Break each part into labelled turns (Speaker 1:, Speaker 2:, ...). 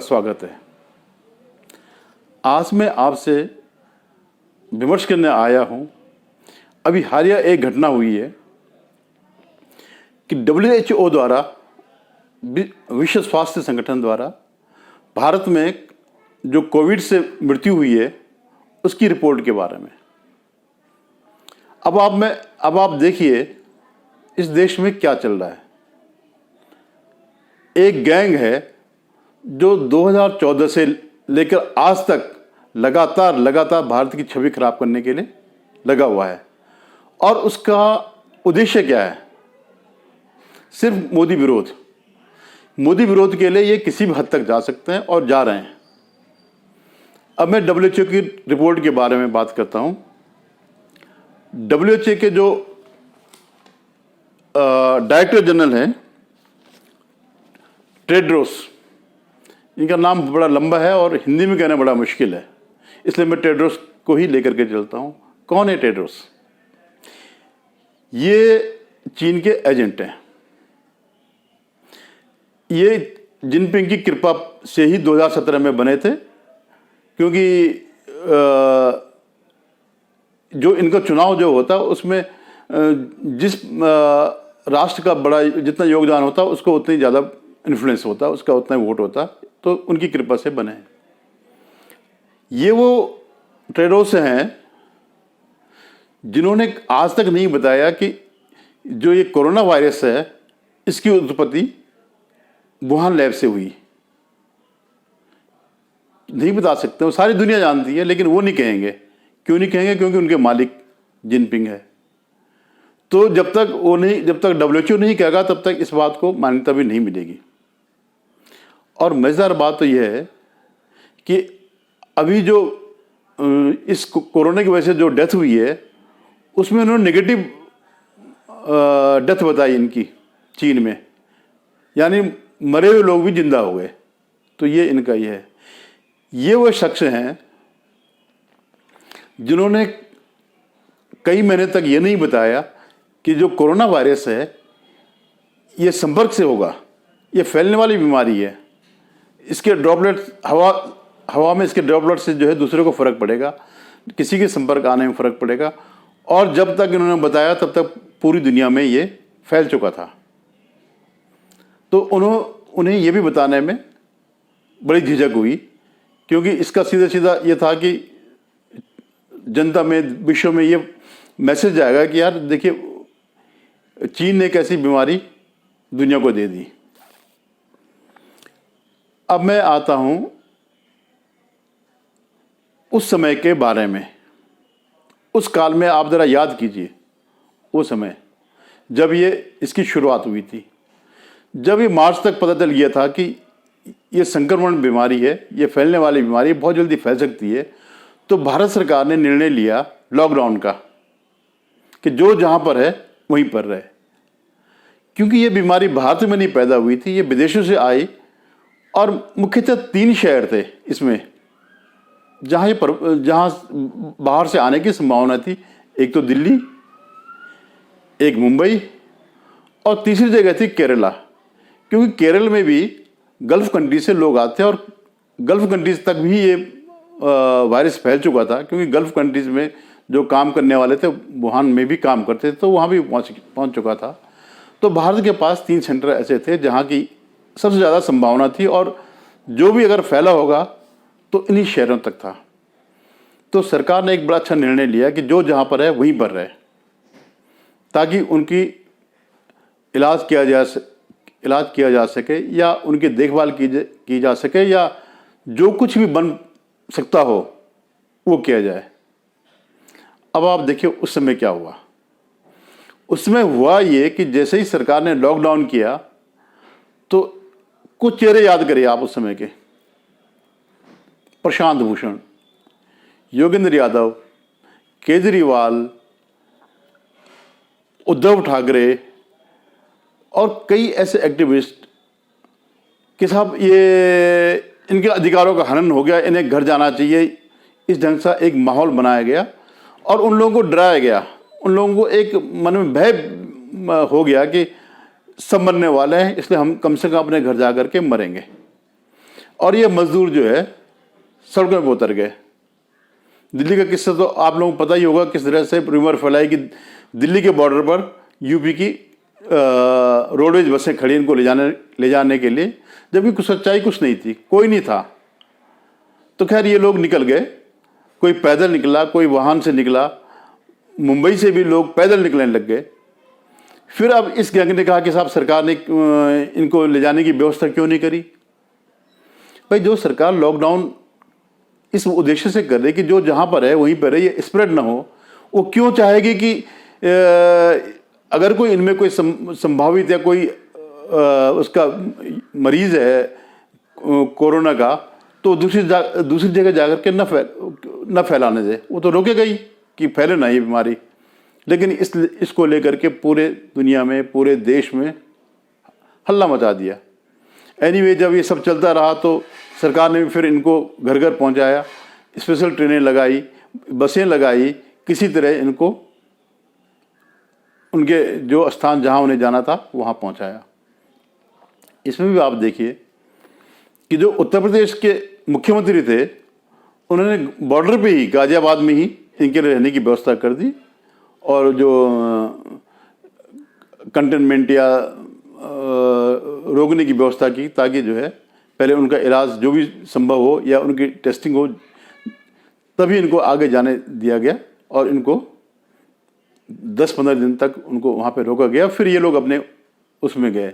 Speaker 1: स्वागत है। आज मैं आपसे विमर्श करने आया हूँ। अभी हालिया एक घटना हुई है कि WHO द्वारा, विश्व स्वास्थ्य संगठन द्वारा भारत में जो कोविड से मृत्यु हुई है उसकी रिपोर्ट के बारे में। अब आप देखिए इस देश में क्या चल रहा है। एक गैंग है जो 2014 से लेकर आज तक लगातार भारत की छवि खराब करने के लिए लगा हुआ है। और उसका उद्देश्य क्या है? सिर्फ मोदी विरोध के लिए ये किसी भी हद तक जा सकते हैं और जा रहे हैं। अब मैं WHO की रिपोर्ट के बारे में बात करता हूं। WHO के जो डायरेक्टर जनरल हैं टेड्रोस, इनका नाम बड़ा लंबा है और हिंदी में कहना बड़ा मुश्किल है, इसलिए मैं टेड्रोस को ही लेकर के चलता हूं। कौन है टेड्रोस? ये चीन के एजेंट हैं। ये जिनपिंग की कृपा से ही 2017 में बने थे, क्योंकि जो इनका चुनाव जो होता उसमें जिस राष्ट्र का बड़ा जितना योगदान होता उसको उतनी ज़्यादा इन्फ्लुएंस होता, उसका उतना वोट होता, तो उनकी कृपा से बने। ये वो टेड्रोस हैं जिन्होंने आज तक नहीं बताया कि जो ये कोरोना वायरस है इसकी उत्पत्ति वुहान लैब से हुई। नहीं बता सकते, वो सारी दुनिया जानती है, लेकिन वो नहीं कहेंगे। क्यों नहीं कहेंगे? क्योंकि उनके मालिक जिनपिंग है। तो जब तक WHO नहीं कहेगा तब तक इस बात को मान्यता भी नहीं मिलेगी। और मजेदार बात तो यह है कि अभी जो इस कोरोना की वजह से जो डेथ हुई है उसमें उन्होंने नेगेटिव डेथ बताई इनकी, चीन में, यानी मरे हुए लोग भी जिंदा हो गए। तो ये इनका ये है। ये वो शख्स हैं जिन्होंने कई महीने तक ये नहीं बताया कि जो कोरोना वायरस है ये संपर्क से होगा, ये फैलने वाली बीमारी है। इसके ड्रॉपलेट्स हवा में इसके ड्रॉपलेट से जो है दूसरे को फर्क पड़ेगा, किसी के संपर्क आने में फर्क पड़ेगा। और जब तक इन्होंने बताया तब तक पूरी दुनिया में ये फैल चुका था। तो उन्हें ये भी बताने में बड़ी झिझक हुई, क्योंकि इसका सीधा ये था कि जनता में, विश्व में ये मैसेज जाएगा कि यार देखिए चीन ने एक ऐसी बीमारी दुनिया को दे दी। अब मैं आता हूं उस समय के बारे में। उस काल में आप जरा याद कीजिए वो समय जब इसकी शुरुआत हुई थी, जब ये मार्च तक पता चल गया था कि ये संक्रमण बीमारी है, ये फैलने वाली बीमारी है, बहुत जल्दी फैल सकती है। तो भारत सरकार ने निर्णय लिया लॉकडाउन का, कि जो जहां पर है वहीं पर रहे। क्योंकि ये बीमारी भारत में नहीं पैदा हुई थी, ये विदेशों से आई। और मुख्यतः 3 शहर थे इसमें जहां बाहर से आने की संभावना थी। एक तो दिल्ली, एक मुंबई, और तीसरी जगह थी केरला। क्योंकि केरल में भी गल्फ कंट्रीज से लोग आते हैं और गल्फ कंट्रीज तक भी ये वायरस फैल चुका था। क्योंकि गल्फ कंट्रीज में जो काम करने वाले थे वुहान में भी काम करते थे, तो वहाँ भी पहुँच चुका था। तो भारत के पास 3 सेंटर ऐसे थे जहाँ की सबसे ज़्यादा संभावना थी, और जो भी अगर फैला होगा तो इन्हीं शहरों तक था। तो सरकार ने एक बड़ा अच्छा निर्णय लिया कि जो जहाँ पर है वहीं पर रहे, ताकि उनकी इलाज किया जा सके या उनकी देखभाल की जा सके, या जो कुछ भी बन सकता हो वो किया जाए। अब आप देखिए उस समय क्या हुआ। उसमें हुआ ये कि जैसे ही सरकार ने लॉकडाउन किया तो कुछ चेहरे याद करिए आप उस समय के। प्रशांत भूषण, योगेंद्र यादव, केजरीवाल, उद्धव ठाकरे और कई ऐसे एक्टिविस्ट कि साहब ये इनके अधिकारों का हनन हो गया, इन्हें घर जाना चाहिए, इस ढंग से एक माहौल बनाया गया और उन लोगों को डराया गया। उन लोगों को एक मन में भय हो गया कि सब मरने वाले हैं, इसलिए हम कम से कम अपने घर जा कर के मरेंगे। और ये मजदूर जो है सड़कों पर उतर गए। दिल्ली का किस्सा तो आप लोगों को पता ही होगा, किस तरह से रूमर फैलाई कि दिल्ली के बॉर्डर पर यूपी की रोडवेज बसें खड़ी इनको ले जाने के लिए, जबकि कुछ सच्चाई कुछ नहीं थी, कोई नहीं था। तो खैर ये लोग निकल गए, कोई पैदल निकला, कोई वाहन से निकला, मुंबई से भी लोग पैदल निकलने लग गए। फिर अब इस गैंग ने कहा कि साहब सरकार ने इनको ले जाने की व्यवस्था क्यों नहीं करी। भाई जो सरकार लॉकडाउन इस उद्देश्य से कर रही कि जो जहाँ पर है वहीं पर है, ये स्प्रेड ना हो, वो क्यों चाहेगी कि अगर कोई इनमें कोई संभावित या कोई उसका मरीज है कोरोना का, तो दूसरी जगह जाकर के न फैलाने दे। वो तो रोकेगा ही कि फैले ना ये बीमारी। लेकिन इसको लेकर के पूरे दुनिया में, पूरे देश में हल्ला मचा दिया। एनीवे जब ये सब चलता रहा तो सरकार ने भी फिर इनको घर घर पहुंचाया, स्पेशल ट्रेनें लगाई, बसें लगाई, किसी तरह इनको उनके जो स्थान जहां उन्हें जाना था वहां पहुंचाया। इसमें भी आप देखिए कि जो उत्तर प्रदेश के मुख्यमंत्री थे, उन्होंने बॉर्डर पे ही, गाजियाबाद में ही इनके रहने की व्यवस्था कर दी, और जो कंटेनमेंट या रोकने की व्यवस्था की, ताकि जो है पहले उनका इलाज जो भी संभव हो या उनकी टेस्टिंग हो, तभी इनको आगे जाने दिया गया और इनको 10-15 दिन तक उनको वहाँ पे रोका गया। फिर ये लोग अपने उसमें गए।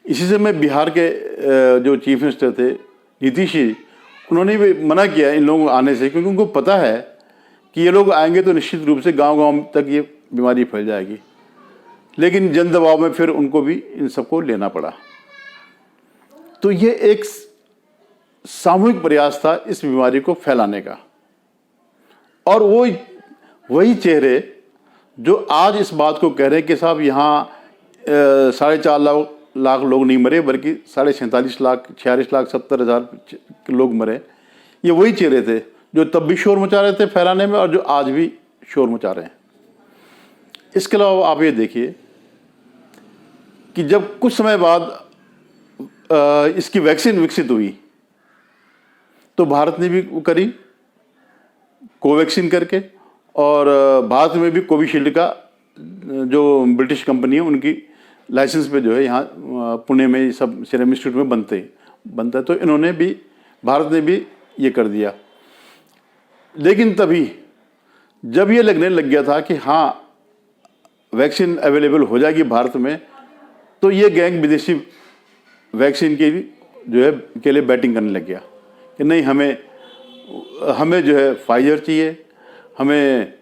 Speaker 1: इसी से मैं बिहार के जो चीफ मिनिस्टर थे नीतीश जी, उन्होंने भी मना किया इन लोगों को आने से, क्योंकि उनको पता है कि ये लोग आएंगे तो निश्चित रूप से गांव-गांव तक ये बीमारी फैल जाएगी। लेकिन जन दबाव में फिर उनको भी इन सबको लेना पड़ा। तो ये एक सामूहिक प्रयास था इस बीमारी को फैलाने का। और वही चेहरे जो आज इस बात को कह रहे हैं कि साहब यहाँ 4.5 लाख लोग नहीं मरे, बल्कि 47 लाख, 46 लाख 70 हज़ार लोग मरे, ये वही चेहरे थे जो तब भी शोर मचा रहे थे फैलाने में और जो आज भी शोर मचा रहे हैं। इसके अलावा आप ये देखिए कि जब कुछ समय बाद इसकी वैक्सीन विकसित हुई तो भारत ने भी वो करी कोवैक्सीन करके, और भारत में भी कोविशील्ड का जो ब्रिटिश कंपनी है उनकी लाइसेंस पे जो है यहाँ पुणे में सब सीरम इंस्टीट्यूट में बनता है। तो इन्होंने भी, भारत ने भी ये कर दिया। लेकिन तभी जब ये लगने लग गया था कि हाँ वैक्सीन अवेलेबल हो जाएगी भारत में, तो ये गैंग विदेशी वैक्सीन की जो है के लिए बैटिंग करने लग गया कि नहीं, हमें जो है फाइजर चाहिए, हमें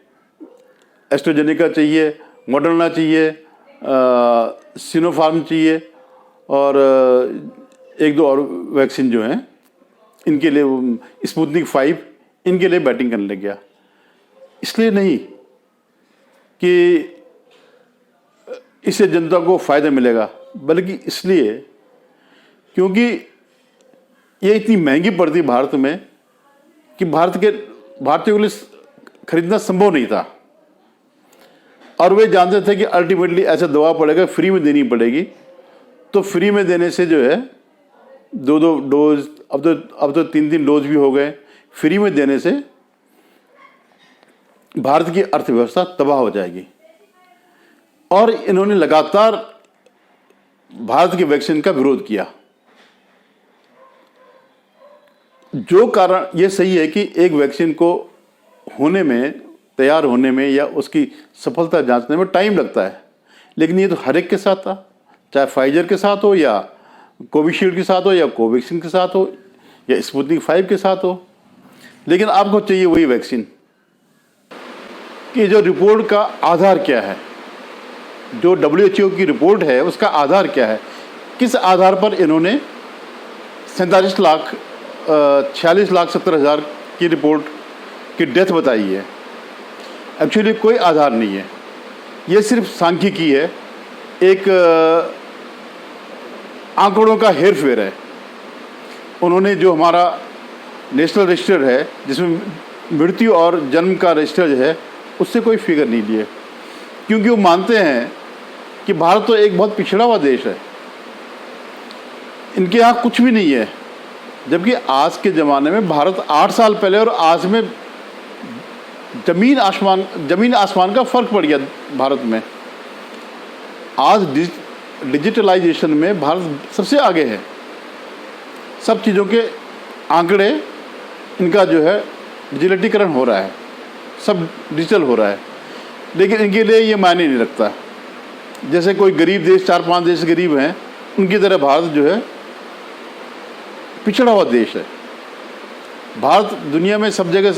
Speaker 1: एस्ट्राजेनेका चाहिए, मॉडर्ना चाहिए, सिनोफार्म चाहिए, और एक दो और वैक्सीन जो हैं इनके लिए स्पुतनिक 5, इनके लिए बैटिंग करने लग गया। इसलिए नहीं कि इससे जनता को फ़ायदा मिलेगा, बल्कि इसलिए क्योंकि ये इतनी महंगी पड़ती भारत में कि भारतीयों के लिए खरीदना संभव नहीं था। और वे जानते थे कि अल्टीमेटली ऐसा दवा पड़ेगा, फ्री में देनी पड़ेगी। तो फ्री में देने से जो है 2-2 डोज, अब तो 3-3 डोज भी हो गए, फ्री में देने से भारत की अर्थव्यवस्था तबाह हो जाएगी। और इन्होंने लगातार भारत की वैक्सीन का विरोध किया। जो कारण ये सही है कि एक वैक्सीन को होने में, तैयार होने में या उसकी सफलता जांचने में टाइम लगता है, लेकिन ये तो हर एक के साथ था, चाहे फाइजर के साथ हो या कोविशील्ड के साथ हो या कोवैक्सीन के साथ हो या स्पुतनिक 5 के साथ हो। लेकिन आपको चाहिए वही वैक्सीन। कि जो रिपोर्ट का आधार क्या है, जो WHO की रिपोर्ट है उसका आधार क्या है, किस आधार पर इन्होंने 46 लाख 70 हज़ार की रिपोर्ट की डेथ बताई है। एक्चुअली कोई आधार नहीं है, ये सिर्फ सांख्यिकी है, एक आंकड़ों का हेरफेर है। उन्होंने जो हमारा नेशनल रजिस्टर है जिसमें मृत्यु और जन्म का रजिस्टर जो है उससे कोई फिगर नहीं लिए, क्योंकि वो मानते हैं कि भारत तो एक बहुत पिछड़ा हुआ देश है, इनके यहाँ कुछ भी नहीं है, जबकि आज के ज़माने में भारत 8 साल पहले और आज में ज़मीन आसमान का फ़र्क पड़ गया भारत में। आज डिजिटलाइजेशन में भारत सबसे आगे है। सब चीज़ों के आंकड़े इनका जो है डिजिटलीकरण हो रहा है, सब डिजिटल हो रहा है, लेकिन इनके लिए ये मायने नहीं रखता। जैसे कोई गरीब देश, 4-5 देश गरीब हैं, उनकी तरह भारत जो है पिछड़ा हुआ देश है। भारत दुनिया में सब जगह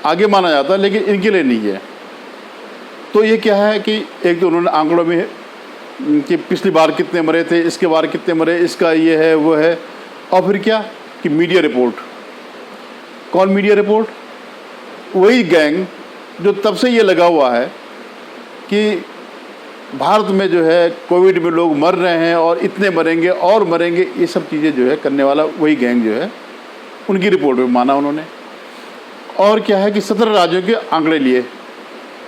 Speaker 1: आगे माना जाता है, लेकिन इनके लिए नहीं है। तो ये क्या है कि एक तो उन्होंने आंकड़ों में कि पिछली बार कितने मरे थे, इसके बार कितने मरे, इसका ये है वो है, और फिर क्या कि मीडिया रिपोर्ट। कौन मीडिया रिपोर्ट? वही गैंग जो तब से ये लगा हुआ है कि भारत में जो है कोविड में लोग मर रहे हैं और इतने मरेंगे और मरेंगे, ये सब चीज़ें जो है करने वाला वही गैंग जो है, उनकी रिपोर्ट में माना उन्होंने। और क्या है कि 17 राज्यों के आंकड़े लिए,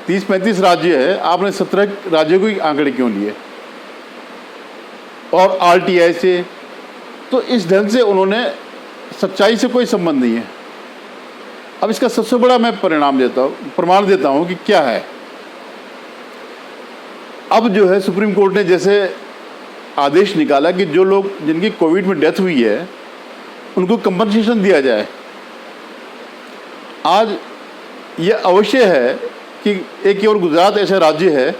Speaker 1: 30-35 राज्य है, आपने 17 राज्यों के आंकड़े क्यों लिए? और RTI से, तो इस ढंग से उन्होंने, सच्चाई से कोई संबंध नहीं है। अब इसका सबसे बड़ा मैं प्रमाण देता हूँ कि क्या है। अब जो है सुप्रीम कोर्ट ने जैसे आदेश निकाला कि जो लोग जिनकी कोविड में डेथ हुई है उनको कंपनसेशन दिया जाए। आज ये अवश्य है कि एक और गुजरात ऐसा राज्य है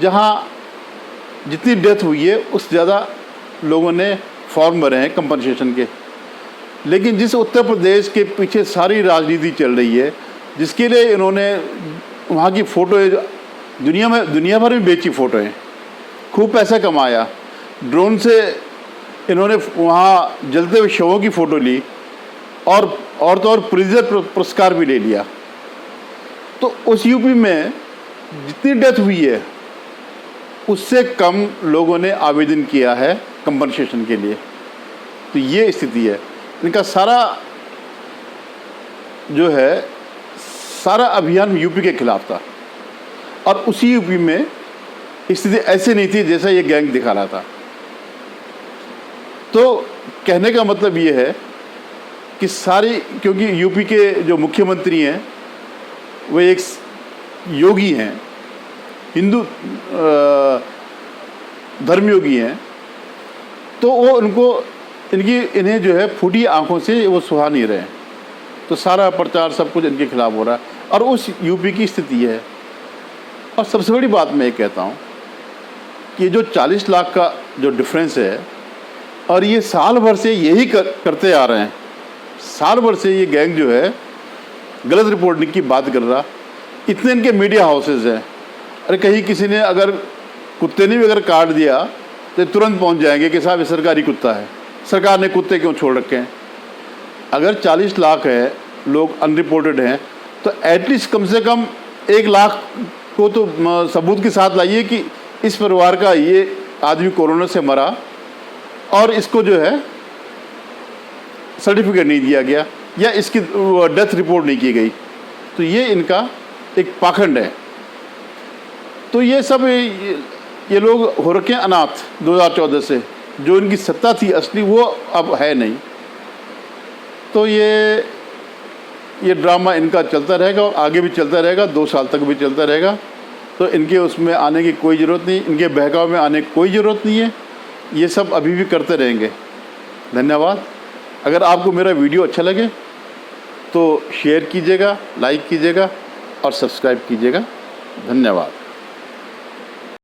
Speaker 1: जहाँ जितनी डेथ हुई है उससे ज़्यादा लोगों ने फॉर्म भरे हैं कंपनसेशन के। लेकिन जिस उत्तर प्रदेश के पीछे सारी राजनीति चल रही है, जिसके लिए इन्होंने वहाँ की फ़ोटो दुनिया भर में बेची फ़ोटो हैं, खूब पैसा कमाया, ड्रोन से इन्होंने वहाँ जलते हुए शवों की फ़ोटो ली और तो और प्रिजर पुरस्कार भी ले लिया। तो उस यूपी में जितनी डेथ हुई है उससे कम लोगों ने आवेदन किया है कंपनसेशन के लिए। तो ये स्थिति है। इनका सारा जो है सारा अभियान यूपी के खिलाफ था, और उसी यूपी में स्थिति ऐसे नहीं थी जैसा ये गैंग दिखा रहा था। तो कहने का मतलब ये है कि क्योंकि यूपी के जो मुख्यमंत्री हैं वो एक योगी हैं, हिंदू धर्मयोगी हैं, तो वो इन्हें जो है फूटी आंखों से वो सुहा नहीं रहे। तो सारा प्रचार सब कुछ इनके खिलाफ हो रहा है, और उस यूपी की स्थिति है। और सबसे बड़ी बात मैं ये कहता हूँ कि जो 40 लाख का जो डिफरेंस है, और ये साल भर से यही करते आ रहे हैं, साल भर से ये गैंग जो है गलत रिपोर्टिंग की बात कर रहा। इतने इनके मीडिया हाउसेज हैं, अरे कहीं किसी ने अगर कुत्ते ने भी अगर काट दिया तो तुरंत पहुंच जाएंगे कि साहब ये सरकारी कुत्ता है, सरकार ने कुत्ते क्यों छोड़ रखे हैं। अगर 40 लाख है लोग अनरिपोर्टेड हैं, तो एटलीस्ट कम से कम 1 लाख को तो सबूत के साथ लाइए कि इस परिवार का ये आदमी कोरोना से मरा और इसको जो है सर्टिफिकेट नहीं दिया गया या इसकी डेथ रिपोर्ट नहीं की गई। तो ये इनका एक पाखंड है। तो ये सब ये लोग हो रखे हैं अनाथ 2014 से। जो इनकी सत्ता थी असली वो अब है नहीं। तो ये ड्रामा इनका चलता रहेगा और आगे भी चलता रहेगा, 2 साल तक भी चलता रहेगा। तो इनके उसमें आने की कोई ज़रूरत नहीं, इनके बहकाव में आने की कोई ज़रूरत नहीं है। ये सब अभी भी करते रहेंगे। धन्यवाद। अगर आपको मेरा वीडियो अच्छा लगे तो शेयर कीजिएगा, लाइक कीजिएगा और सब्सक्राइब कीजिएगा। धन्यवाद।